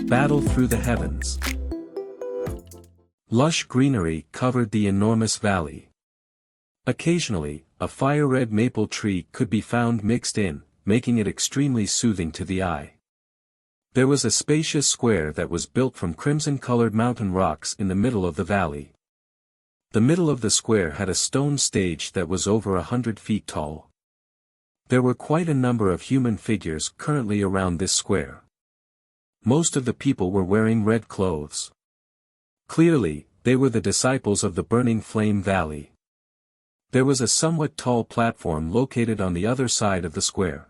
Battle through the heavens. Lush greenery covered the enormous valley. Occasionally, a fire-red maple tree could be found mixed in, making it extremely soothing to the eye. There was a spacious square that was built from crimson-colored mountain rocks in the middle of the valley. The middle of the square had a stone stage that was over 100 feet tall. There were quite a number of human figures currently around this square. Most of the people were wearing red clothes. Clearly, they were the disciples of the Burning Flame Valley. There was a somewhat tall platform located on the other side of the square.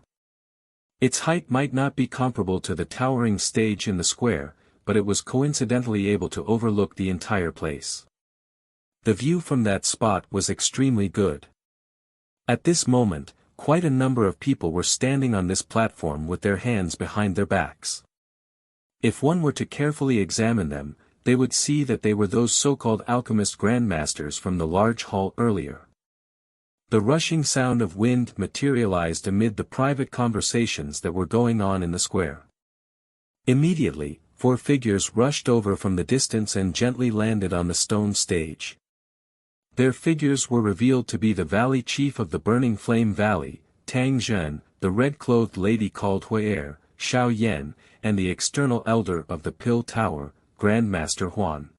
Its height might not be comparable to the towering stage in the square, but it was coincidentally able to overlook the entire place. The view from that spot was extremely good. At this moment, quite a number of people were standing on this platform with their hands behind their backs. If one were to carefully examine them, they would see that they were those so-called alchemist grandmasters from the large hall earlier. The rushing sound of wind materialized amid the private conversations that were going on in the square. Immediately, 4 figures rushed over from the distance and gently landed on the stone stage. Their figures were revealed to be the valley chief of the Burning Flame Valley, Tang Zhen, the red-clothed lady called Hui'er, Xiao Yan, and the external elder of the Pill Tower, Grandmaster Huan.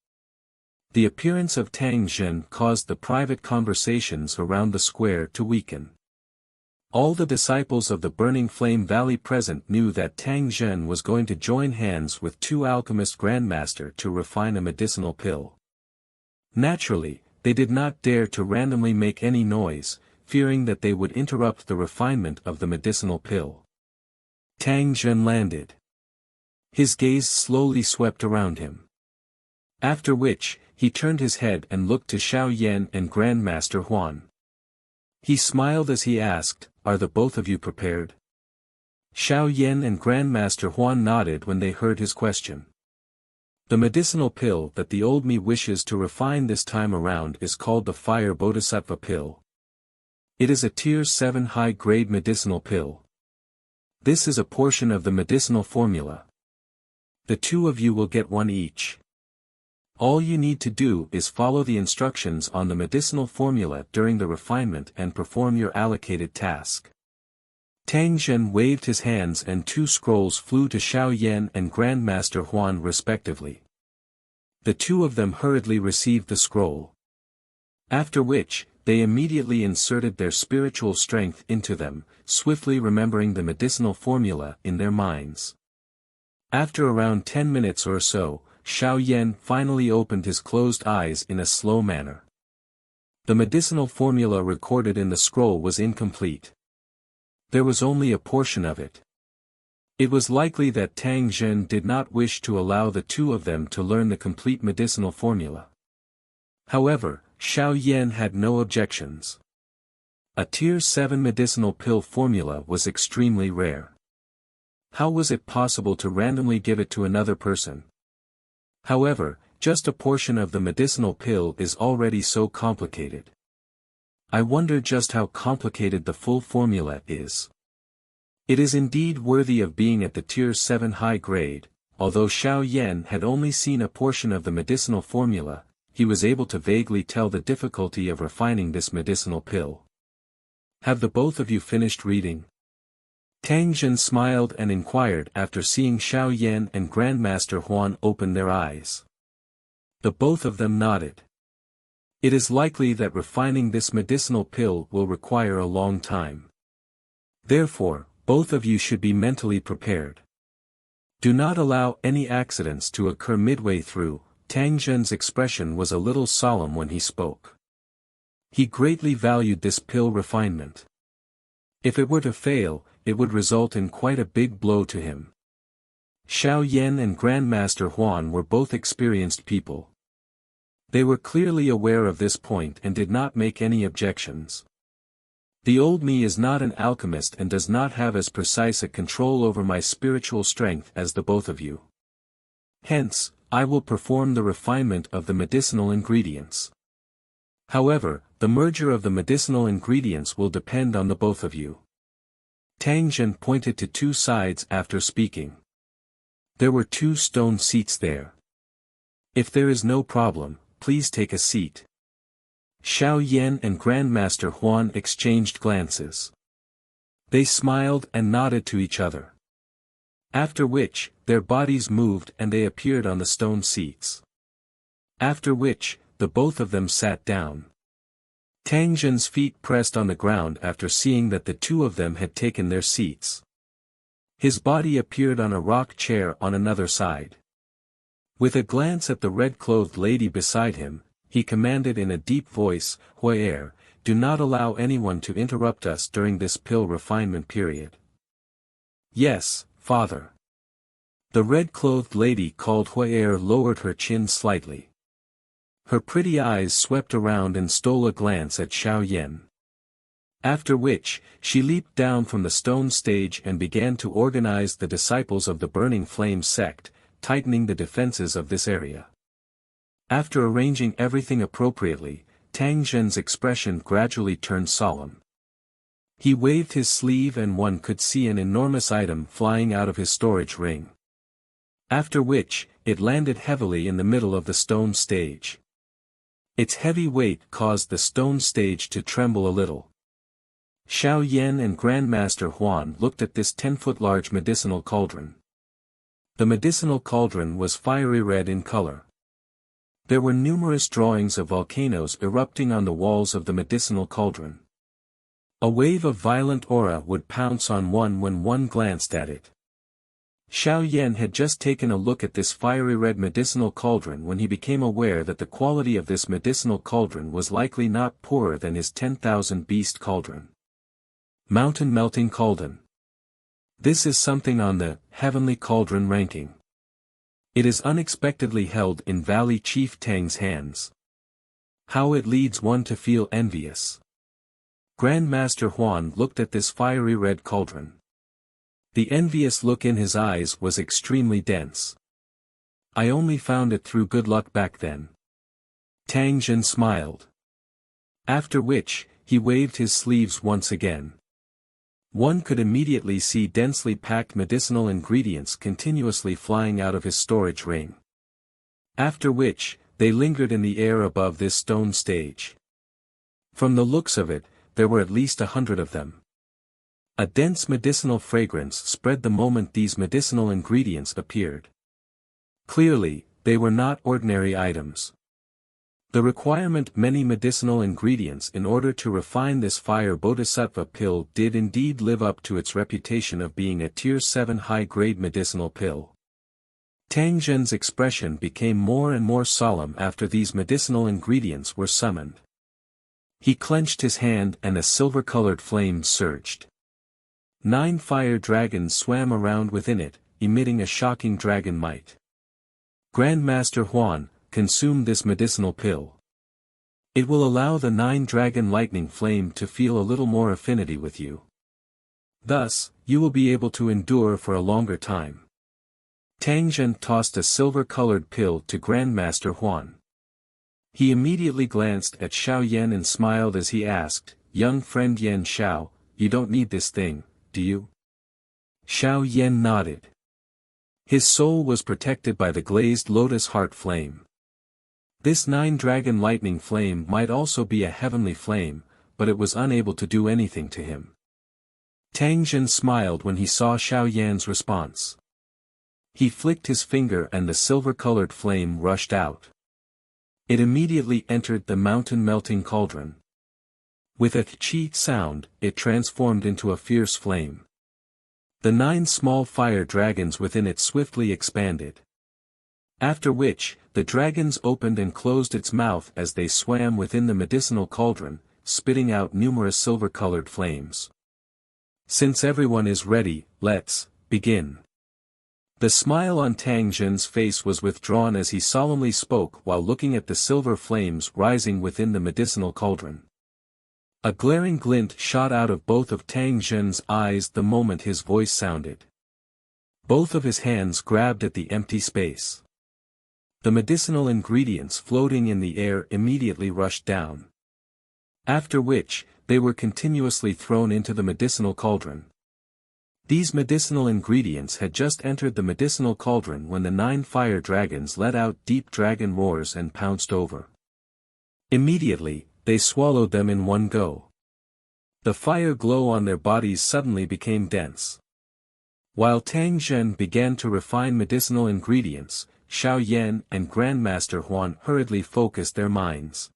The appearance of Tang Zhen caused the private conversations around the square to weaken. All the disciples of the Burning Flame Valley present knew that Tang Zhen was going to join hands with 2 alchemist grandmaster to refine a medicinal pill. Naturally, they did not dare to randomly make any noise, fearing that they would interrupt the refinement of the medicinal pill. Tang Zhen landed. His gaze slowly swept around him. After which, he turned his head and looked to Xiao Yan and Grandmaster Huan. He smiled as he asked, "Are the both of you prepared?" Xiao Yan and Grandmaster Huan nodded when they heard his question. The medicinal pill that the old me wishes to refine this time around is called the Fire Bodhisattva pill. It is a Tier 7 high-grade medicinal pill. This is a portion of the medicinal formula. The 2 of you will get 1 each. All you need to do is follow the instructions on the medicinal formula during the refinement and perform your allocated task. Tang Zhen waved his hands and 2 scrolls flew to Xiao Yan and Grandmaster Huan respectively. The 2 of them hurriedly received the scroll. After which, they immediately inserted their spiritual strength into them, swiftly remembering the medicinal formula in their minds. After around 10 minutes or so, Xiao Yan finally opened his closed eyes in a slow manner. The medicinal formula recorded in the scroll was incomplete. There was only a portion of it. It was likely that Tang Zhen did not wish to allow the 2 of them to learn the complete medicinal formula. However, Xiao Yan had no objections. A Tier 7 medicinal pill formula was extremely rare. How was it possible to randomly give it to another person? However, just a portion of the medicinal pill is already so complicated. I wonder just how complicated the full formula is. It is indeed worthy of being at the Tier 7 high grade. Although Xiao Yan had only seen a portion of the medicinal formula, he was able to vaguely tell the difficulty of refining this medicinal pill. Have the both of you finished reading? Tang Zhen smiled and inquired after seeing Xiao Yan and Grandmaster Huan open their eyes. The both of them nodded. It is likely that refining this medicinal pill will require a long time. Therefore, both of you should be mentally prepared. Do not allow any accidents to occur midway through. Tang Zhen's expression was a little solemn when he spoke. He greatly valued this pill refinement. If it were to fail, it would result in quite a big blow to him. Xiao Yan and Grandmaster Huan were both experienced people. They were clearly aware of this point and did not make any objections. The old me is not an alchemist and does not have as precise a control over my spiritual strength as the both of you. Hence, I will perform the refinement of the medicinal ingredients. However, the merger of the medicinal ingredients will depend on the both of you. Tang Zhen pointed to 2 sides after speaking. There were 2 stone seats there. If there is no problem, please take a seat. Xiao Yan and Grandmaster Huan exchanged glances. They smiled and nodded to each other. After which, their bodies moved and they appeared on the stone seats. After which, the both of them sat down. Tang Zhen's feet pressed on the ground after seeing that the 2 of them had taken their seats. His body appeared on a rock chair on another side. With a glance at the red-clothed lady beside him, he commanded in a deep voice, "Hui'er, do not allow anyone to interrupt us during this pill refinement period." "Yes, father." The red-clothed lady called Hui'er lowered her chin slightly. Her pretty eyes swept around and stole a glance at Xiao Yan. After which, she leaped down from the stone stage and began to organize the disciples of the Burning Flame sect, tightening the defenses of this area. After arranging everything appropriately, Tang Zhen's expression gradually turned solemn. He waved his sleeve and one could see an enormous item flying out of his storage ring. After which, it landed heavily in the middle of the stone stage. Its heavy weight caused the stone stage to tremble a little. Xiao Yan and Grandmaster Huan looked at this 10-foot large medicinal cauldron. The medicinal cauldron was fiery red in color. There were numerous drawings of volcanoes erupting on the walls of the medicinal cauldron. A wave of violent aura would pounce on one when one glanced at it. Xiao Yan had just taken a look at this fiery red medicinal cauldron when he became aware that the quality of this medicinal cauldron was likely not poorer than his 10,000 beast cauldron. Mountain melting cauldron. This is something on the Heavenly Cauldron ranking. It is unexpectedly held in Valley Chief Tang's hands. How it leads one to feel envious. Grandmaster Huan looked at this fiery red cauldron. The envious look in his eyes was extremely dense. I only found it through good luck back then. Tang Zhen smiled. After which, he waved his sleeves once again. One could immediately see densely packed medicinal ingredients continuously flying out of his storage ring. After which, they lingered in the air above this stone stage. From the looks of it, there were at least 100 of them. A dense medicinal fragrance spread the moment these medicinal ingredients appeared. Clearly, they were not ordinary items. The requirement many medicinal ingredients in order to refine this fire Bodhisattva pill did indeed live up to its reputation of being a Tier 7 high-grade medicinal pill. Tang Zhen's expression became more and more solemn after these medicinal ingredients were summoned. He clenched his hand and a silver-colored flame surged. 9 fire dragons swam around within it, emitting a shocking dragon might. Grandmaster Huan, consume this medicinal pill. It will allow the 9 dragon lightning flame to feel a little more affinity with you. Thus, you will be able to endure for a longer time. Tang Zhen tossed a silver-colored pill to Grandmaster Huan. He immediately glanced at Xiao Yan and smiled as he asked, "Young friend Yan Xiao, you don't need this thing, do you?" Xiao Yan nodded. His soul was protected by the glazed lotus heart flame. This 9 dragon lightning flame might also be a heavenly flame, but it was unable to do anything to him. Tang Zhen smiled when he saw Xiao Yan's response. He flicked his finger and the silver-colored flame rushed out. It immediately entered the mountain melting cauldron. With a chi sound, it transformed into a fierce flame. The 9 small fire dragons within it swiftly expanded. After which, the dragons opened and closed its mouth as they swam within the medicinal cauldron, spitting out numerous silver-colored flames. Since everyone is ready, let's begin. The smile on Tang Zhen's face was withdrawn as he solemnly spoke while looking at the silver flames rising within the medicinal cauldron. A glaring glint shot out of both of Tang Zhen's eyes the moment his voice sounded. Both of his hands grabbed at the empty space. The medicinal ingredients floating in the air immediately rushed down. After which, they were continuously thrown into the medicinal cauldron. These medicinal ingredients had just entered the medicinal cauldron when the 9 fire dragons let out deep dragon roars and pounced over. Immediately, they swallowed them in one go. The fire glow on their bodies suddenly became dense. While Tang Zhen began to refine medicinal ingredients, Xiao Yan and Grandmaster Huan hurriedly focused their minds.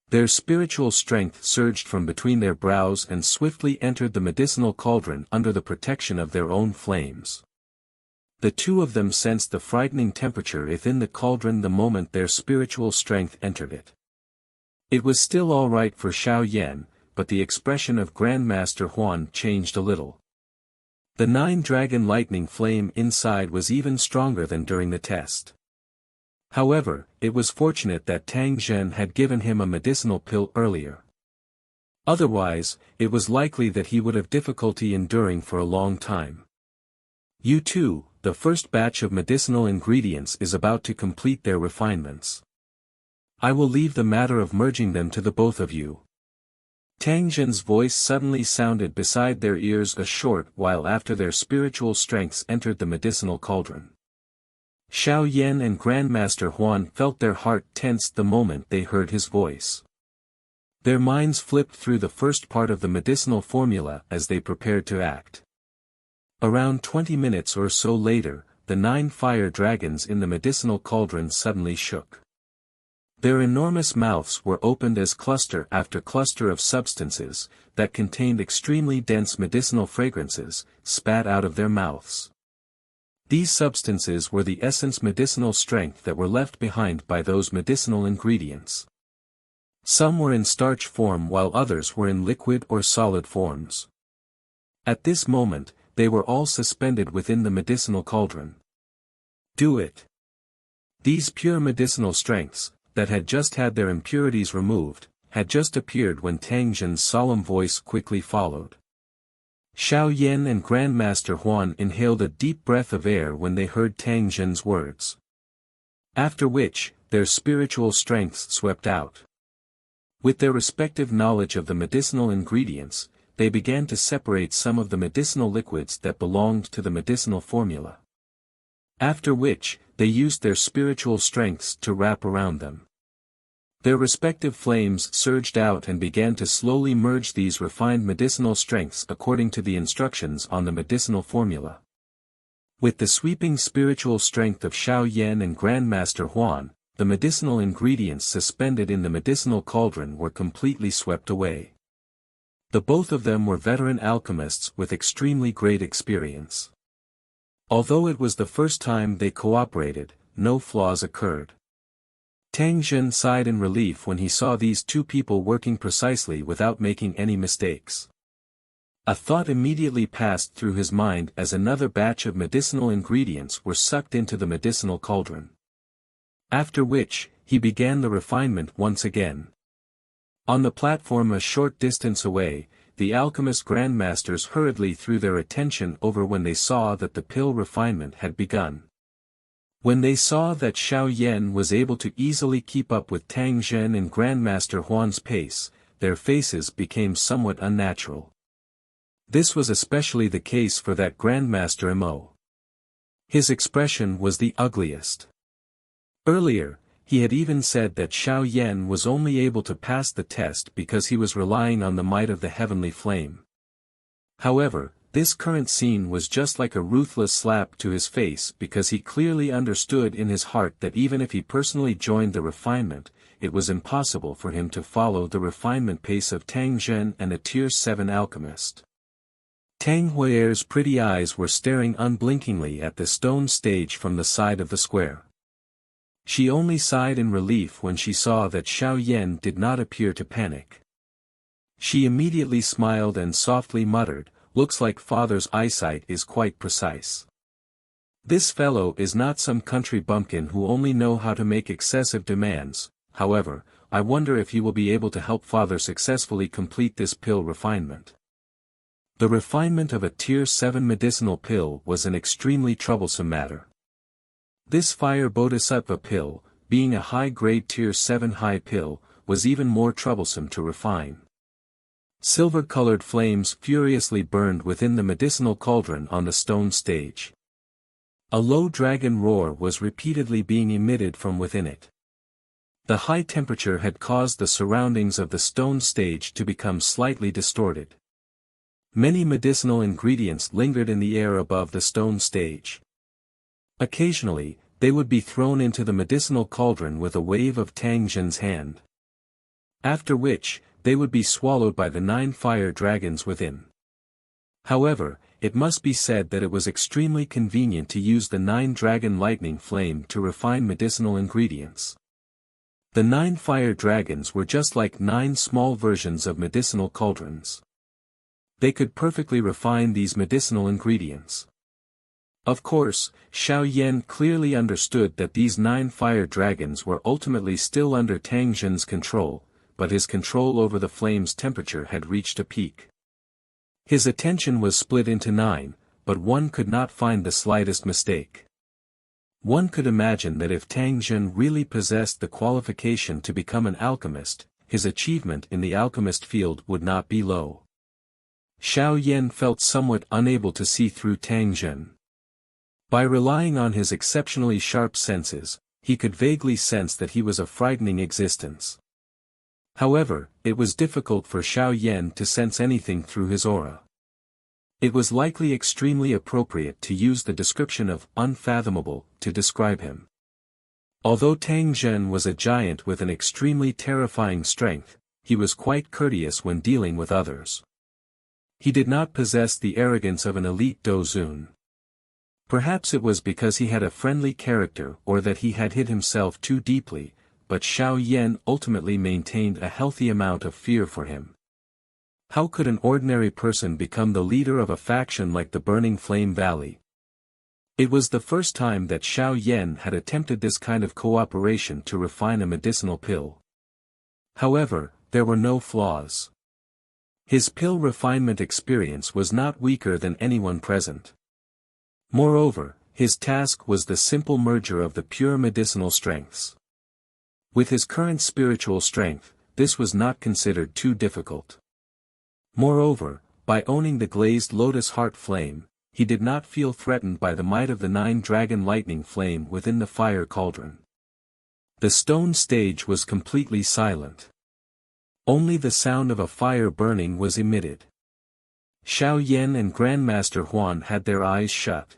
Their spiritual strength surged from between their brows and swiftly entered the medicinal cauldron under the protection of their own flames. The two of them sensed the frightening temperature within the cauldron the moment their spiritual strength entered it. It was still all right for Xiao Yan, but the expression of Grandmaster Huan changed a little. The 9-dragon lightning flame inside was even stronger than during the test. However, it was fortunate that Tang Zhen had given him a medicinal pill earlier. Otherwise, it was likely that he would have difficulty enduring for a long time. You too, the first batch of medicinal ingredients is about to complete their refinements. I will leave the matter of merging them to the both of you. Tang Zhen's voice suddenly sounded beside their ears a short while after their spiritual strengths entered the medicinal cauldron. Xiao Yan and Grandmaster Huan felt their heart tense the moment they heard his voice. Their minds flipped through the first part of the medicinal formula as they prepared to act. Around 20 minutes or so later, the 9 fire dragons in the medicinal cauldron suddenly shook. Their enormous mouths were opened as cluster after cluster of substances, that contained extremely dense medicinal fragrances, spat out of their mouths. These substances were the essence medicinal strength that were left behind by those medicinal ingredients. Some were in starch form while others were in liquid or solid forms. At this moment, they were all suspended within the medicinal cauldron. Do it. These pure medicinal strengths, that had just had their impurities removed, had just appeared when Tang Zhen's solemn voice quickly followed. Xiao Yan and Grandmaster Huan inhaled a deep breath of air when they heard Tang Zhen's words. After which, their spiritual strengths swept out. With their respective knowledge of the medicinal ingredients, they began to separate some of the medicinal liquids that belonged to the medicinal formula. After which, they used their spiritual strengths to wrap around them. Their respective flames surged out and began to slowly merge these refined medicinal strengths according to the instructions on the medicinal formula. With the sweeping spiritual strength of Xiao Yan and Grandmaster Huan, the medicinal ingredients suspended in the medicinal cauldron were completely swept away. The both of them were veteran alchemists with extremely great experience. Although it was the first time they cooperated, no flaws occurred. Tang Zhen sighed in relief when he saw these two people working precisely without making any mistakes. A thought immediately passed through his mind as another batch of medicinal ingredients were sucked into the medicinal cauldron. After which, he began the refinement once again. On the platform a short distance away, the alchemist grandmasters hurriedly threw their attention over when they saw that the pill refinement had begun. When they saw that Xiao Yan was able to easily keep up with Tang Zhen and Grandmaster Huan's pace, their faces became somewhat unnatural. This was especially the case for that Grandmaster Mo. His expression was the ugliest. Earlier, he had even said that Xiao Yan was only able to pass the test because he was relying on the might of the heavenly flame. However, this current scene was just like a ruthless slap to his face because he clearly understood in his heart that even if he personally joined the refinement, it was impossible for him to follow the refinement pace of Tang Zhen and a Tier 7 alchemist. Tang Huier's pretty eyes were staring unblinkingly at the stone stage from the side of the square. She only sighed in relief when she saw that Xiao Yan did not appear to panic. She immediately smiled and softly muttered, "Looks like father's eyesight is quite precise. This fellow is not some country bumpkin who only know how to make excessive demands. However, I wonder if he will be able to help father successfully complete this pill refinement." The refinement of a Tier 7 medicinal pill was an extremely troublesome matter. This fire Bodhisattva pill, being a high-grade Tier 7 high pill, was even more troublesome to refine. Silver-colored flames furiously burned within the medicinal cauldron on the stone stage. A low dragon roar was repeatedly being emitted from within it. The high temperature had caused the surroundings of the stone stage to become slightly distorted. Many medicinal ingredients lingered in the air above the stone stage. Occasionally, they would be thrown into the medicinal cauldron with a wave of Tang Zhen's hand. After which, they would be swallowed by the 9 fire dragons within. However, it must be said that it was extremely convenient to use the 9 dragon lightning flame to refine medicinal ingredients. The 9 fire dragons were just like 9 small versions of medicinal cauldrons. They could perfectly refine these medicinal ingredients. Of course, Xiao Yan clearly understood that these 9 fire dragons were ultimately still under Tang Zhen's control, but his control over the flame's temperature had reached a peak. His attention was split into 9, but one could not find the slightest mistake. One could imagine that if Tang Zhen really possessed the qualification to become an alchemist, his achievement in the alchemist field would not be low. Xiao Yan felt somewhat unable to see through Tang Zhen. By relying on his exceptionally sharp senses, he could vaguely sense that he was a frightening existence. However, it was difficult for Xiao Yan to sense anything through his aura. It was likely extremely appropriate to use the description of unfathomable to describe him. Although Tang Zhen was a giant with an extremely terrifying strength, he was quite courteous when dealing with others. He did not possess the arrogance of an elite dozun. Perhaps it was because he had a friendly character or that he had hid himself too deeply, but Xiao Yan ultimately maintained a healthy amount of fear for him. How could an ordinary person become the leader of a faction like the Burning Flame Valley? It was the first time that Xiao Yan had attempted this kind of cooperation to refine a medicinal pill. However, there were no flaws. His pill refinement experience was not weaker than anyone present. Moreover, his task was the simple merger of the pure medicinal strengths. With his current spiritual strength, this was not considered too difficult. Moreover, by owning the glazed lotus heart flame, he did not feel threatened by the might of the 9 dragon lightning flame within the fire cauldron. The stone stage was completely silent. Only the sound of a fire burning was emitted. Xiao Yan and Grandmaster Huan had their eyes shut.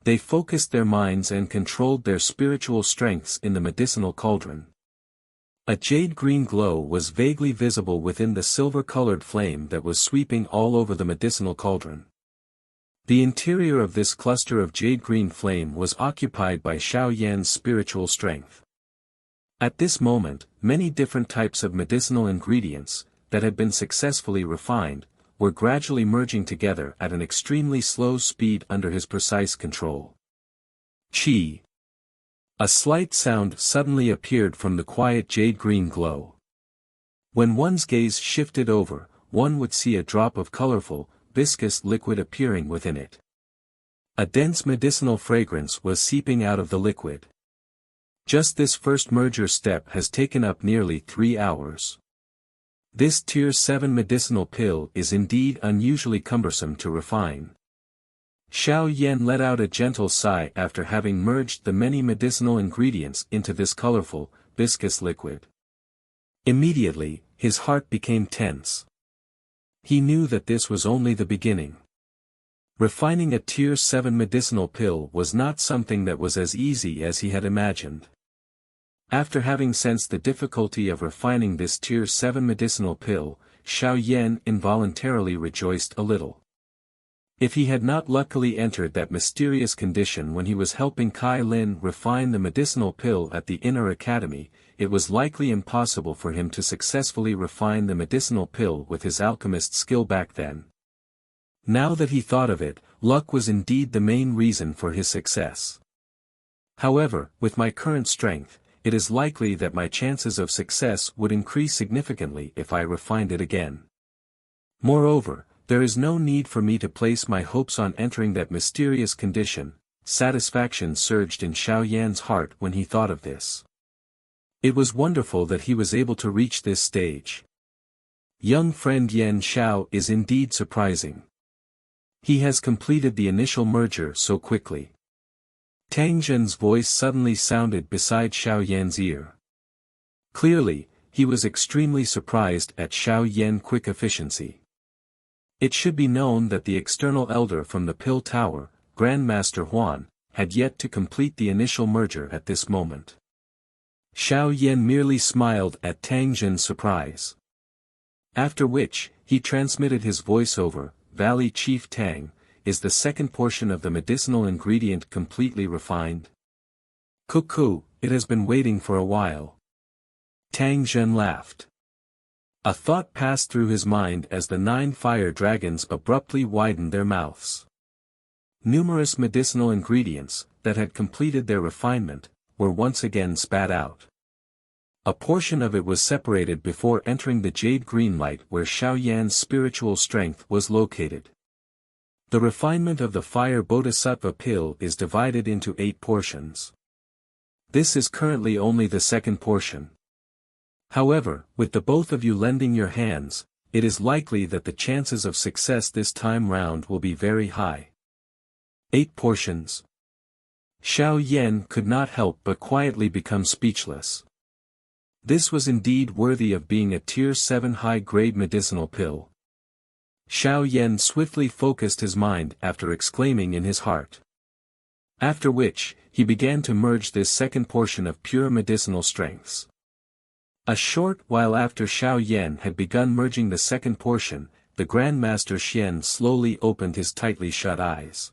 They focused their minds and controlled their spiritual strengths in the medicinal cauldron. A jade-green glow was vaguely visible within the silver-colored flame that was sweeping all over the medicinal cauldron. The interior of this cluster of jade-green flame was occupied by Xiao Yan's spiritual strength. At this moment, many different types of medicinal ingredients, that had been successfully refined, were gradually merging together at an extremely slow speed under his precise control. Qi. A slight sound suddenly appeared from the quiet jade-green glow. When one's gaze shifted over, one would see a drop of colorful, viscous liquid appearing within it. A dense medicinal fragrance was seeping out of the liquid. Just this first merger step has taken up nearly 3 hours. This Tier 7 medicinal pill is indeed unusually cumbersome to refine. Xiao Yan let out a gentle sigh after having merged the many medicinal ingredients into this colorful, viscous liquid. Immediately, his heart became tense. He knew that this was only the beginning. Refining a Tier 7 medicinal pill was not something that was as easy as he had imagined. After having sensed the difficulty of refining this Tier 7 medicinal pill, Xiao Yan involuntarily rejoiced a little. If he had not luckily entered that mysterious condition when he was helping Kai Lin refine the medicinal pill at the Inner Academy, it was likely impossible for him to successfully refine the medicinal pill with his alchemist skill back then. Now that he thought of it, luck was indeed the main reason for his success. However, with my current strength, it is likely that my chances of success would increase significantly if I refined it again. Moreover, there is no need for me to place my hopes on entering that mysterious condition. Satisfaction surged in Xiao Yan's heart when he thought of this. It was wonderful that he was able to reach this stage. Young friend Yan Xiao is indeed surprising. He has completed the initial merger so quickly. Tang Zhen's voice suddenly sounded beside Xiao Yan's ear. Clearly, he was extremely surprised at Xiao Yan's quick efficiency. It should be known that the external elder from the Pill Tower, Grandmaster Huan, had yet to complete the initial merger at this moment. Xiao Yan merely smiled at Tang Zhen's surprise. After which, he transmitted his voice over, Valley Chief Tang, is the second portion of the medicinal ingredient completely refined? Cuckoo, it has been waiting for a while. Tang Zhen laughed. A thought passed through his mind as the 9 fire dragons abruptly widened their mouths. Numerous medicinal ingredients, that had completed their refinement, were once again spat out. A portion of it was separated before entering the jade green light where Xiao Yan's spiritual strength was located. The refinement of the fire Bodhisattva pill is divided into 8 portions. This is currently only the second portion. However, with the both of you lending your hands, it is likely that the chances of success this time round will be very high. 8 portions. Xiao Yan could not help but quietly become speechless. This was indeed worthy of being a Tier 7 high-grade medicinal pill. Xiao Yan swiftly focused his mind after exclaiming in his heart. After which, he began to merge this second portion of pure medicinal strengths. A short while after Xiao Yan had begun merging the second portion, the Grandmaster Xian slowly opened his tightly shut eyes.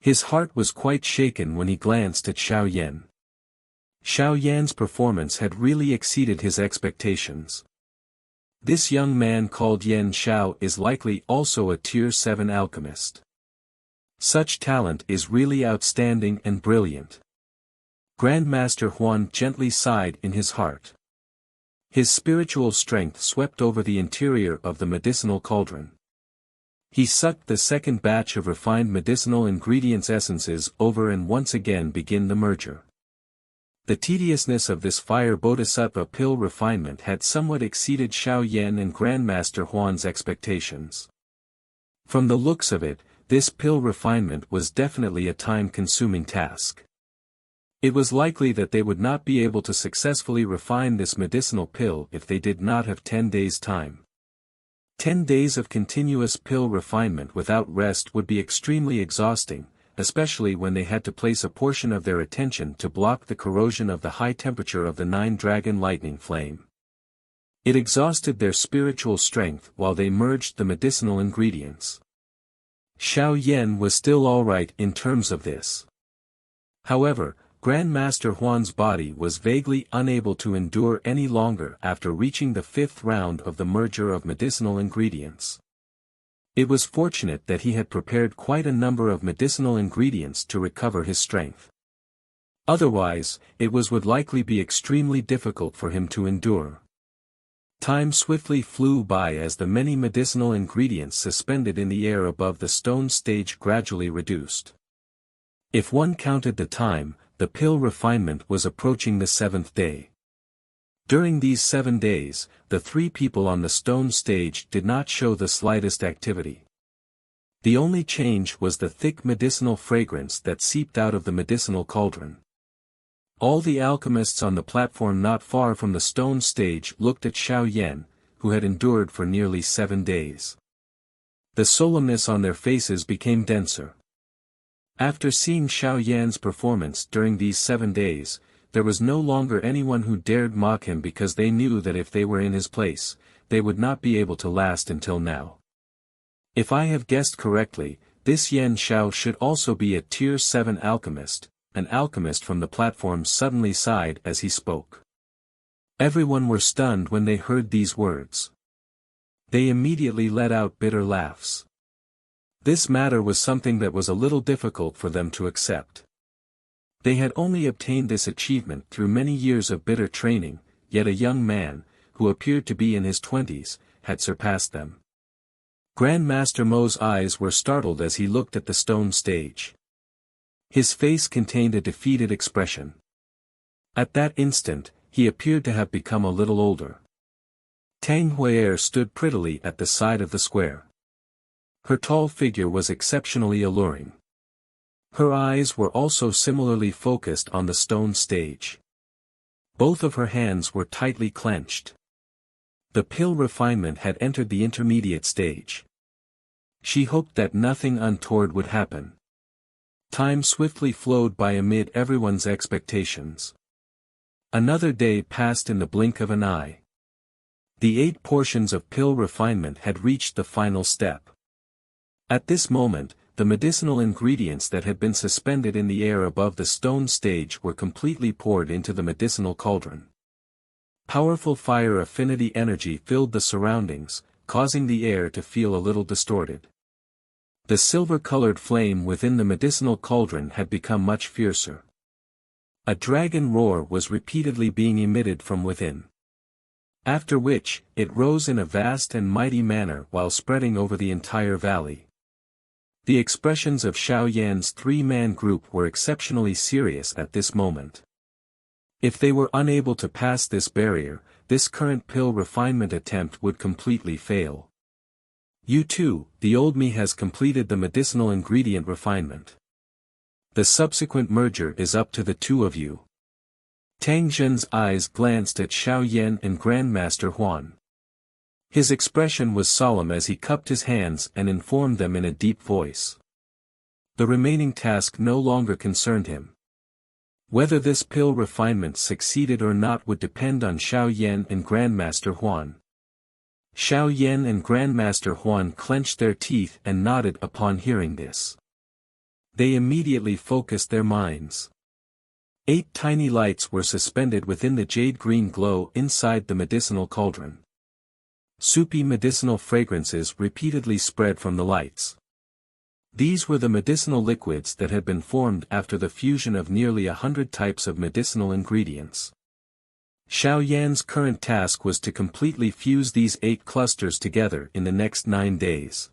His heart was quite shaken when he glanced at Xiao Yan. Xiao Yan's performance had really exceeded his expectations. This young man called Yan Xiao is likely also a Tier 7 alchemist. Such talent is really outstanding and brilliant. Grandmaster Huan gently sighed in his heart. His spiritual strength swept over the interior of the medicinal cauldron. He sucked the second batch of refined medicinal ingredients essences over and once again began the merger. The tediousness of this fire Bodhisattva pill refinement had somewhat exceeded Xiao Yan and Grandmaster Huan's expectations. From the looks of it, this pill refinement was definitely a time-consuming task. It was likely that they would not be able to successfully refine this medicinal pill if they did not have 10 days' time. 10 days of continuous pill refinement without rest would be extremely exhausting, especially when they had to place a portion of their attention to block the corrosion of the high temperature of the 9-dragon lightning flame. It exhausted their spiritual strength while they merged the medicinal ingredients. Xiao Yan was still alright in terms of this. However, Grandmaster Huan's body was vaguely unable to endure any longer after reaching the 5th round of the merger of medicinal ingredients. It was fortunate that he had prepared quite a number of medicinal ingredients to recover his strength. Otherwise, it would likely be extremely difficult for him to endure. Time swiftly flew by as the many medicinal ingredients suspended in the air above the stone stage gradually reduced. If one counted the time, the pill refinement was approaching the 7th day. During these 7 days, the 3 people on the stone stage did not show the slightest activity. The only change was the thick medicinal fragrance that seeped out of the medicinal cauldron. All the alchemists on the platform not far from the stone stage looked at Xiao Yan, who had endured for nearly 7 days. The solemnness on their faces became denser. After seeing Xiao Yan's performance during these 7 days, there was no longer anyone who dared mock him because they knew that if they were in his place, they would not be able to last until now. If I have guessed correctly, this Yan Xiao should also be a Tier 7 alchemist. An alchemist from the platform suddenly sighed as he spoke. Everyone were stunned when they heard these words. They immediately let out bitter laughs. This matter was something that was a little difficult for them to accept. They had only obtained this achievement through many years of bitter training, yet a young man, who appeared to be in his 20s, had surpassed them. Grandmaster Mo's eyes were startled as he looked at the stone stage. His face contained a defeated expression. At that instant, he appeared to have become a little older. Tang Huier stood prettily at the side of the square. Her tall figure was exceptionally alluring. Her eyes were also similarly focused on the stone stage. Both of her hands were tightly clenched. The pill refinement had entered the intermediate stage. She hoped that nothing untoward would happen. Time swiftly flowed by amid everyone's expectations. Another day passed in the blink of an eye. The 8 portions of pill refinement had reached the final step. At this moment, the medicinal ingredients that had been suspended in the air above the stone stage were completely poured into the medicinal cauldron. Powerful fire affinity energy filled the surroundings, causing the air to feel a little distorted. The silver-colored flame within the medicinal cauldron had become much fiercer. A dragon roar was repeatedly being emitted from within. After which, it rose in a vast and mighty manner while spreading over the entire valley. The expressions of Xiao Yan's 3-man group were exceptionally serious at this moment. If they were unable to pass this barrier, this current pill refinement attempt would completely fail. You too, the old me has completed the medicinal ingredient refinement. The subsequent merger is up to the 2 of you. Tang Zhen's eyes glanced at Xiao Yan and Grandmaster Huan. His expression was solemn as he cupped his hands and informed them in a deep voice. The remaining task no longer concerned him. Whether this pill refinement succeeded or not would depend on Xiao Yan and Grandmaster Huan. Xiao Yan and Grandmaster Huan clenched their teeth and nodded upon hearing this. They immediately focused their minds. 8 tiny lights were suspended within the jade-green glow inside the medicinal cauldron. Soupy medicinal fragrances repeatedly spread from the lights. These were the medicinal liquids that had been formed after the fusion of nearly 100 types of medicinal ingredients. Xiao Yan's current task was to completely fuse these 8 clusters together in the next 9 days.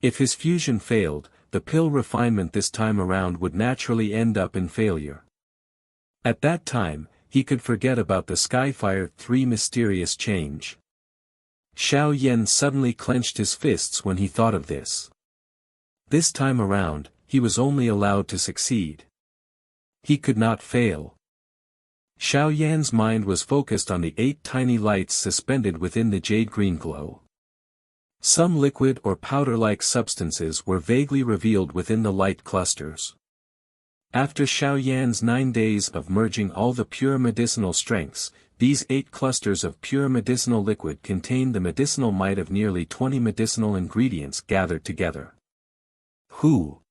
If his fusion failed, the pill refinement this time around would naturally end up in failure. At that time, he could forget about the Skyfire 3 mysterious change. Xiao Yan suddenly clenched his fists when he thought of this. This time around, he was only allowed to succeed. He could not fail. Xiao Yan's mind was focused on the 8 tiny lights suspended within the jade-green glow. Some liquid or powder-like substances were vaguely revealed within the light clusters. After Xiao Yan's 9 days of merging all the pure medicinal strengths, these 8 clusters of pure medicinal liquid contained the medicinal might of nearly 20 medicinal ingredients gathered together. Whew!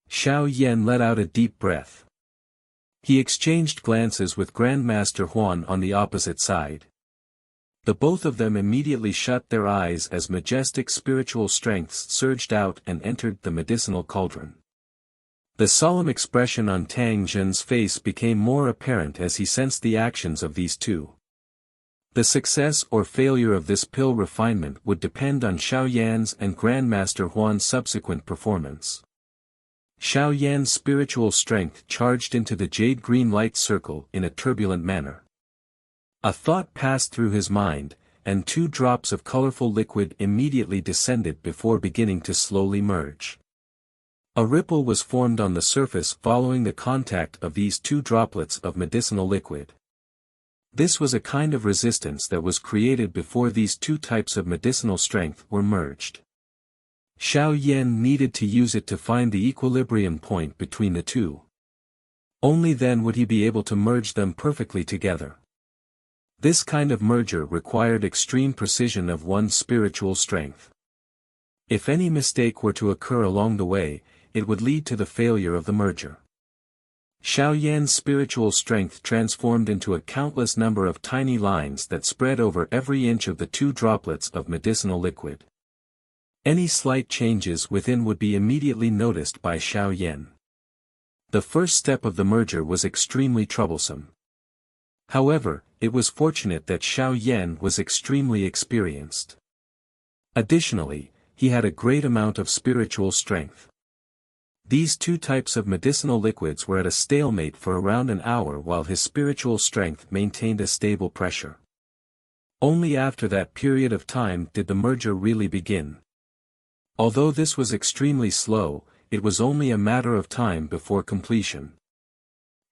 Xiao Yan let out a deep breath. He exchanged glances with Grandmaster Huan on the opposite side. The both of them immediately shut their eyes as majestic spiritual strengths surged out and entered the medicinal cauldron. The solemn expression on Tang Zhen's face became more apparent as he sensed the actions of these 2. The success or failure of this pill refinement would depend on Xiao Yan's and Grandmaster Huan's subsequent performance. Xiao Yan's spiritual strength charged into the jade-green light circle in a turbulent manner. A thought passed through his mind, and 2 drops of colorful liquid immediately descended before beginning to slowly merge. A ripple was formed on the surface following the contact of these 2 droplets of medicinal liquid. This was a kind of resistance that was created before these 2 types of medicinal strength were merged. Xiao Yan needed to use it to find the equilibrium point between the 2. Only then would he be able to merge them perfectly together. This kind of merger required extreme precision of one's spiritual strength. If any mistake were to occur along the way, it would lead to the failure of the merger. Xiao Yan's spiritual strength transformed into a countless number of tiny lines that spread over every inch of the 2 droplets of medicinal liquid. Any slight changes within would be immediately noticed by Xiao Yan. The first step of the merger was extremely troublesome. However, it was fortunate that Xiao Yan was extremely experienced. Additionally, he had a great amount of spiritual strength. These 2 types of medicinal liquids were at a stalemate for around an hour while his spiritual strength maintained a stable pressure. Only after that period of time did the merger really begin. Although this was extremely slow, it was only a matter of time before completion.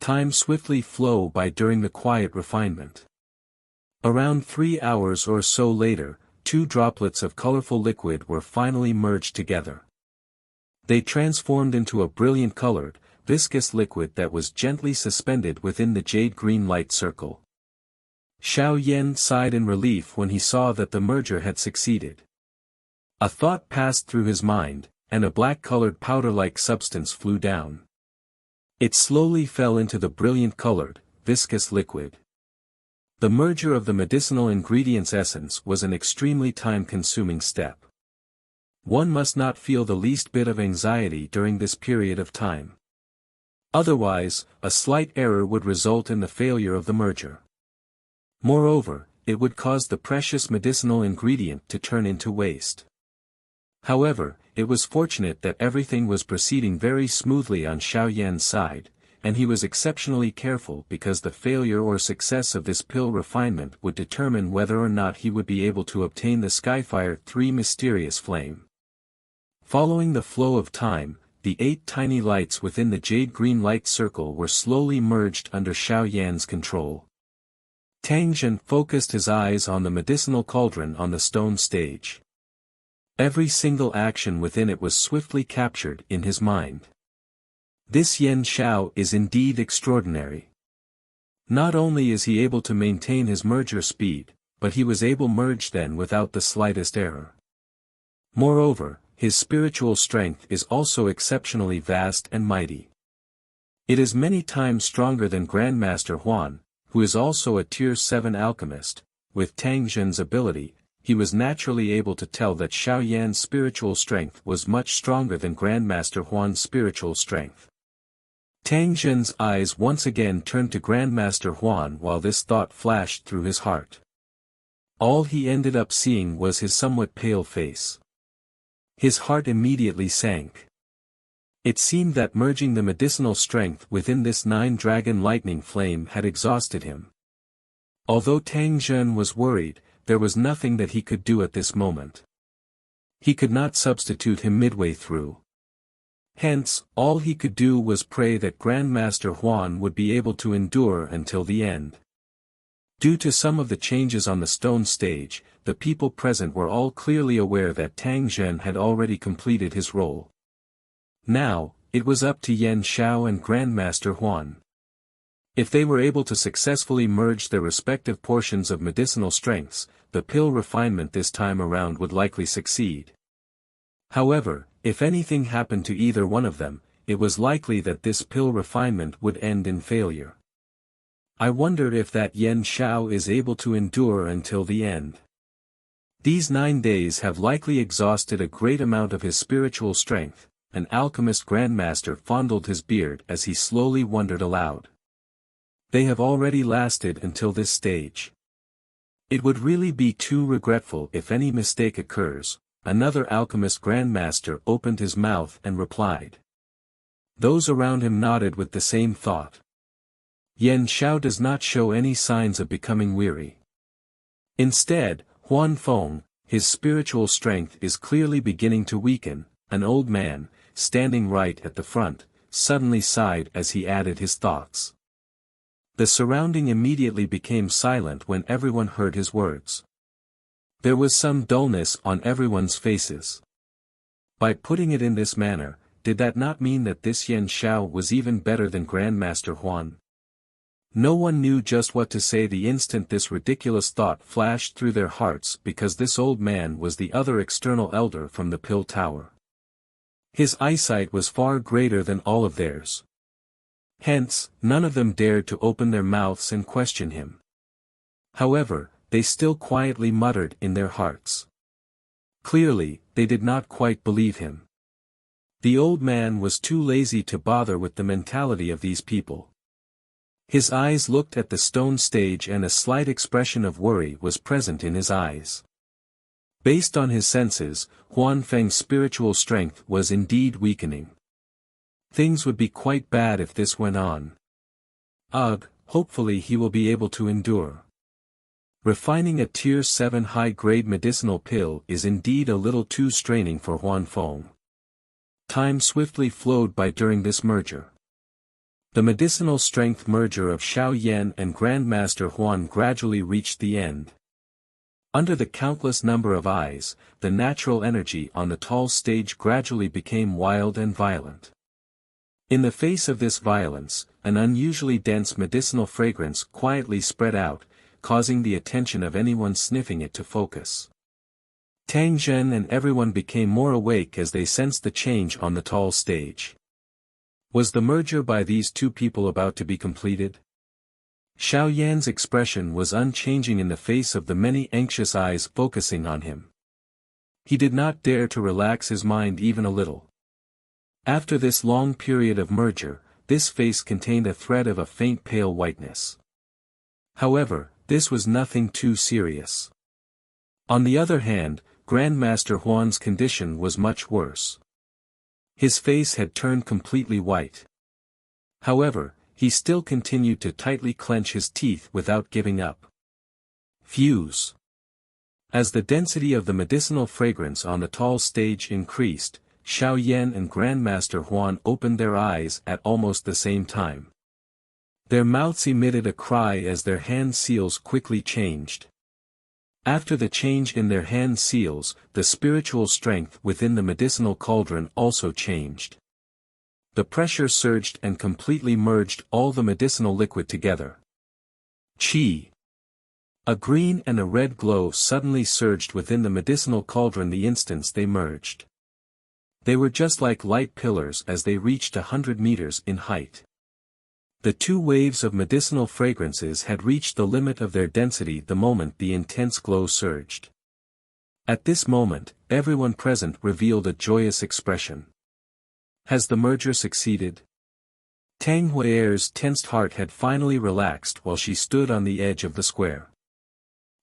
Time swiftly flew by during the quiet refinement. Around 3 hours or so later, 2 droplets of colorful liquid were finally merged together. They transformed into a brilliant colored, viscous liquid that was gently suspended within the jade-green light circle. Xiao Yan sighed in relief when he saw that the merger had succeeded. A thought passed through his mind, and a black-colored powder-like substance flew down. It slowly fell into the brilliant-colored, viscous liquid. The merger of the medicinal ingredients' essence was an extremely time-consuming step. One must not feel the least bit of anxiety during this period of time. Otherwise, a slight error would result in the failure of the merger. Moreover, it would cause the precious medicinal ingredient to turn into waste. However, it was fortunate that everything was proceeding very smoothly on Xiao Yan's side, and he was exceptionally careful because the failure or success of this pill refinement would determine whether or not he would be able to obtain the Skyfire 3 mysterious flame. Following the flow of time, the 8 tiny lights within the jade-green light circle were slowly merged under Xiao Yan's control. Tang Zhen focused his eyes on the medicinal cauldron on the stone stage. Every single action within it was swiftly captured in his mind. This Yan Xiao is indeed extraordinary. Not only is he able to maintain his merger speed, but he was able to merge then without the slightest error. Moreover, his spiritual strength is also exceptionally vast and mighty. It is many times stronger than Grandmaster Huan, who is also a Tier 7 alchemist. With Tang Zhen's ability, he was naturally able to tell that Xiao Yan's spiritual strength was much stronger than Grandmaster Huan's spiritual strength. Tang Zhen's eyes once again turned to Grandmaster Huan while this thought flashed through his heart. All he ended up seeing was his somewhat pale face. His heart immediately sank. It seemed that merging the medicinal strength within this 9-dragon lightning flame had exhausted him. Although Tang Zhen was worried, there was nothing that he could do at this moment. He could not substitute him midway through. Hence, all he could do was pray that Grandmaster Huan would be able to endure until the end. Due to some of the changes on the stone stage, the people present were all clearly aware that Tang Zhen had already completed his role. Now, it was up to Yan Xiao and Grandmaster Huan. If they were able to successfully merge their respective portions of medicinal strengths, the pill refinement this time around would likely succeed. However, if anything happened to either one of them, it was likely that this pill refinement would end in failure. I wonder if that Yan Xiao is able to endure until the end. These 9 days have likely exhausted a great amount of his spiritual strength. An alchemist grandmaster fondled his beard as he slowly wondered aloud. They have already lasted until this stage. It would really be too regretful if any mistake occurs. Another alchemist grandmaster opened his mouth and replied. Those around him nodded with the same thought. Yan Xiao does not show any signs of becoming weary. Instead, Huan Feng, his spiritual strength is clearly beginning to weaken. An old man, standing right at the front, suddenly sighed as he added his thoughts. The surrounding immediately became silent when everyone heard his words. There was some dullness on everyone's faces. By putting it in this manner, did that not mean that this Yan Xiao was even better than Grandmaster Huan? No one knew just what to say the instant this ridiculous thought flashed through their hearts because this old man was the other external elder from the Pill Tower. His eyesight was far greater than all of theirs. Hence, none of them dared to open their mouths and question him. However, they still quietly muttered in their hearts. Clearly, they did not quite believe him. The old man was too lazy to bother with the mentality of these people. His eyes looked at the stone stage and a slight expression of worry was present in his eyes. Based on his senses, Huan Feng's spiritual strength was indeed weakening. Things would be quite bad if this went on. Ugh, hopefully he will be able to endure. Refining a Tier 7 high-grade medicinal pill is indeed a little too straining for Huan Feng. Time swiftly flowed by during this merger. The medicinal strength merger of Xiao Yan and Grandmaster Huan gradually reached the end. Under the countless number of eyes, the natural energy on the tall stage gradually became wild and violent. In the face of this violence, an unusually dense medicinal fragrance quietly spread out, causing the attention of anyone sniffing it to focus. Tang Zhen and everyone became more awake as they sensed the change on the tall stage. Was the merger by these two people about to be completed? Xiao Yan's expression was unchanging in the face of the many anxious eyes focusing on him. He did not dare to relax his mind even a little. After this long period of merger, this face contained a thread of a faint pale whiteness. However, this was nothing too serious. On the other hand, Grandmaster Huan's condition was much worse. His face had turned completely white. However, he still continued to tightly clench his teeth without giving up. Fuse. As the density of the medicinal fragrance on the tall stage increased, Xiao Yan and Grandmaster Huan opened their eyes at almost the same time. Their mouths emitted a cry as their hand seals quickly changed. After the change in their hand seals, the spiritual strength within the medicinal cauldron also changed. The pressure surged and completely merged all the medicinal liquid together. Qi. A green and a red glow suddenly surged within the medicinal cauldron the instant they merged. They were just like light pillars as they reached 100 meters in height. The two waves of medicinal fragrances had reached the limit of their density the moment the intense glow surged. At this moment, everyone present revealed a joyous expression. Has the merger succeeded? Tang Huier's tensed heart had finally relaxed while she stood on the edge of the square.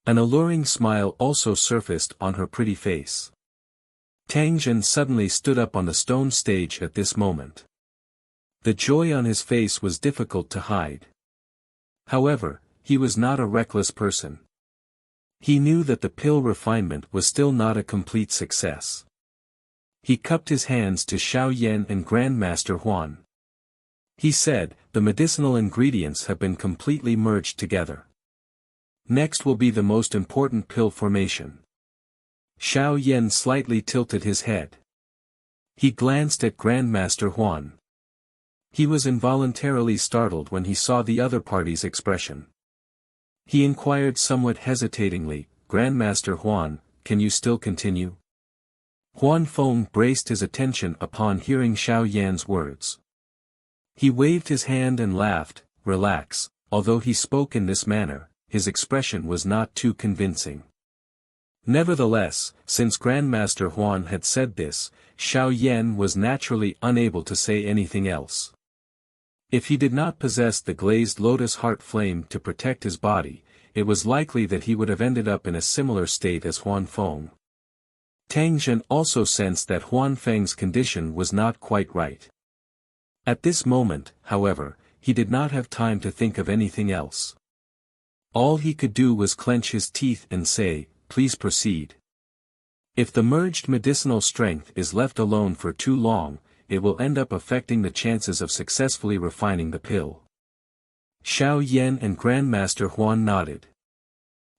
An alluring smile also surfaced on her pretty face. Tang Zhen suddenly stood up on the stone stage at this moment. The joy on his face was difficult to hide. However, he was not a reckless person. He knew that the pill refinement was still not a complete success. He cupped his hands to Xiao Yan and Grandmaster Huan. He said, the medicinal ingredients have been completely merged together. Next will be the most important pill formation. Xiao Yan slightly tilted his head. He glanced at Grandmaster Huan. He was involuntarily startled when he saw the other party's expression. He inquired somewhat hesitatingly, Grandmaster Huan, can you still continue? Huan Feng braced his attention upon hearing Xiao Yan's words. He waved his hand and laughed, relax, although he spoke in this manner, his expression was not too convincing. Nevertheless, since Grandmaster Huan had said this, Xiao Yan was naturally unable to say anything else. If he did not possess the glazed lotus heart flame to protect his body, it was likely that he would have ended up in a similar state as Huan Feng. Tang Zhen also sensed that Huan Feng's condition was not quite right. At this moment, however, he did not have time to think of anything else. All he could do was clench his teeth and say, please proceed. If the merged medicinal strength is left alone for too long, it will end up affecting the chances of successfully refining the pill. Xiao Yan and Grandmaster Huan nodded.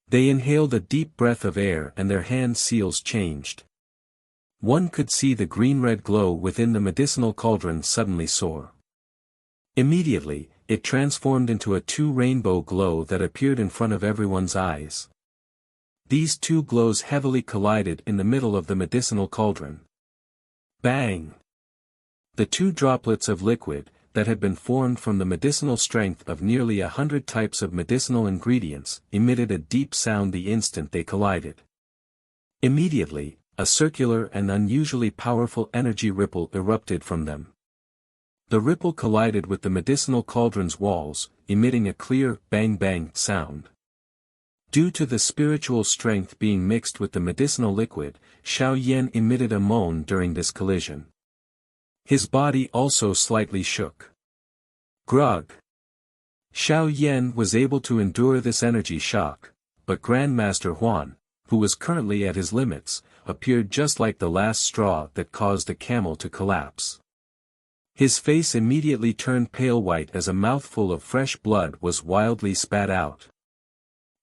They inhaled a deep breath of air and their hand seals changed. One could see the green-red glow within the medicinal cauldron suddenly soar. Immediately, it transformed into a two-rainbow glow that appeared in front of everyone's eyes. These two glows heavily collided in the middle of the medicinal cauldron. Bang! The two droplets of liquid, that had been formed from the medicinal strength of nearly 100 types of medicinal ingredients, emitted a deep sound the instant they collided. Immediately, a circular and unusually powerful energy ripple erupted from them. The ripple collided with the medicinal cauldron's walls, emitting a clear, bang-bang sound. Due to the spiritual strength being mixed with the medicinal liquid, Xiao Yan emitted a moan during this collision. His body also slightly shook. Grog. Xiao Yan was able to endure this energy shock, but Grandmaster Huan, who was currently at his limits, appeared just like the last straw that caused a camel to collapse. His face immediately turned pale white as a mouthful of fresh blood was wildly spat out.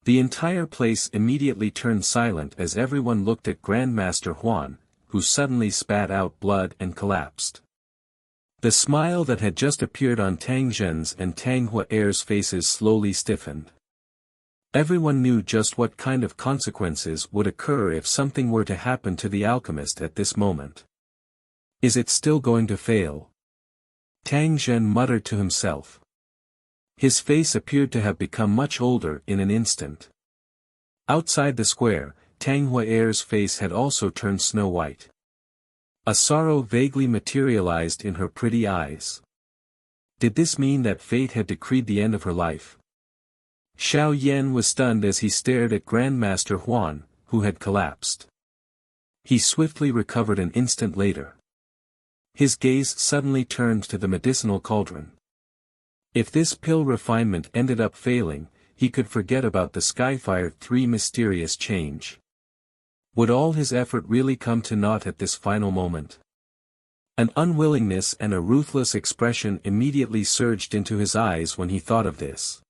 The entire place immediately turned silent as everyone looked at Grandmaster Huan, who suddenly spat out blood and collapsed. The smile that had just appeared on Tang Zhen's and Tang Huaer's faces slowly stiffened. Everyone knew just what kind of consequences would occur if something were to happen to the alchemist at this moment. Is it still going to fail? Tang Zhen muttered to himself. His face appeared to have become much older in an instant. Outside the square, Tang Huaer's face had also turned snow white. A sorrow vaguely materialized in her pretty eyes. Did this mean that fate had decreed the end of her life? Xiao Yan was stunned as he stared at Grandmaster Huan, who had collapsed. He swiftly recovered an instant later. His gaze suddenly turned to the medicinal cauldron. If this pill refinement ended up failing, he could forget about the Skyfire 3 mysterious change. Would all his effort really come to naught at this final moment? An unwillingness and a ruthless expression immediately surged into his eyes when he thought of this.